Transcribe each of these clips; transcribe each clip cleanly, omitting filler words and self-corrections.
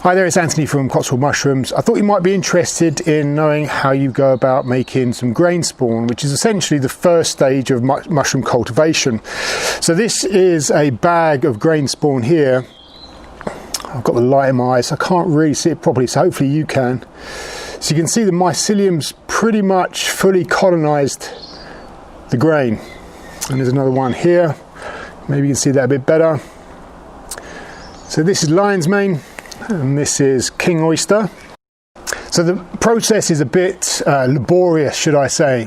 Hi there, it's Anthony from Cotswold Mushrooms. I thought you might be interested in knowing how you go about making some grain spawn, which is essentially the first stage of mushroom cultivation. So this is a bag of grain spawn here. I've got the light in my eyes, so I can't really see it properly, so hopefully you can. So you can see the mycelium's pretty much fully colonized the grain. And there's another one here. Maybe you can see that a bit better. So this is lion's mane, and this is king oyster. So the process is a bit laborious, should I say,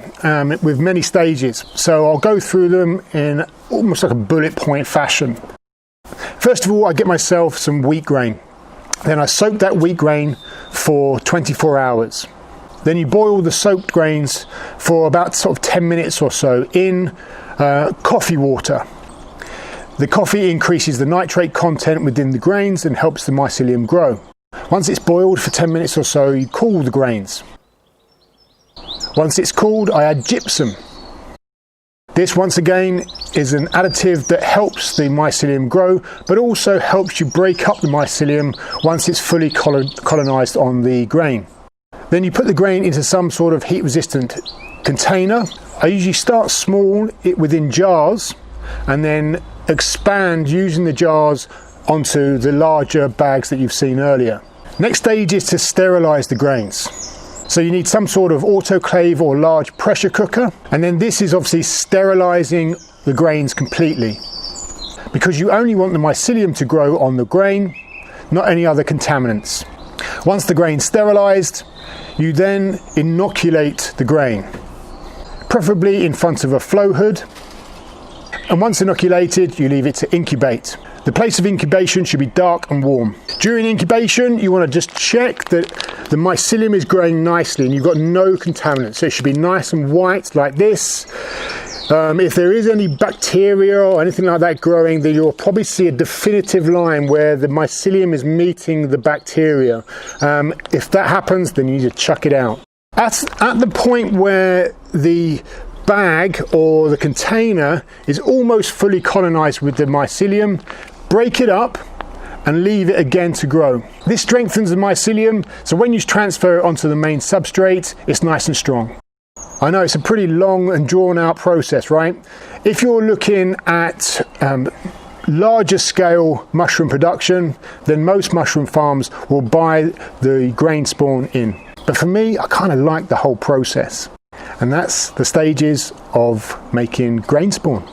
with many stages. So I'll go through them in almost like a bullet point fashion. First of all, I get myself some wheat grain. Then I soak that wheat grain for 24 hours. Then you boil the soaked grains for about sort of 10 minutes or so in coffee water. The coffee increases the nitrate content within the grains and helps the mycelium grow. Once it's boiled for 10 minutes or so, you cool the grains. Once it's cooled, I add gypsum. This, once again, is an additive that helps the mycelium grow, but also helps you break up the mycelium once it's fully colonized on the grain. Then you put the grain into some sort of heat-resistant container. I usually start small within jars and then expand using the jars onto the larger bags that you've seen earlier. Next stage is to sterilize the grains. So you need some sort of autoclave or large pressure cooker, and then this is obviously sterilizing the grains completely, because you only want the mycelium to grow on the grain, not any other contaminants. Once the grain's sterilized, you then inoculate the grain, preferably in front of a flow hood. And once inoculated, you leave it to incubate. The place of incubation should be dark and warm. During incubation, you want to just check that the mycelium is growing nicely and you've got no contaminants. So it should be nice and white like this. If there is any bacteria or anything like that growing, then you'll probably see a definitive line where the mycelium is meeting the bacteria. If that happens, then you need to chuck it out. At the point where the bag or the container is almost fully colonized with the mycelium, break it up and leave it again to grow. This strengthens the mycelium, so when you transfer it onto the main substrate, it's nice and strong. I know it's a pretty long and drawn out process, right? If you're looking at larger scale mushroom production, then most mushroom farms will buy the grain spawn in. But for me, I kind of like the whole process. And that's the stages of making grain spawn.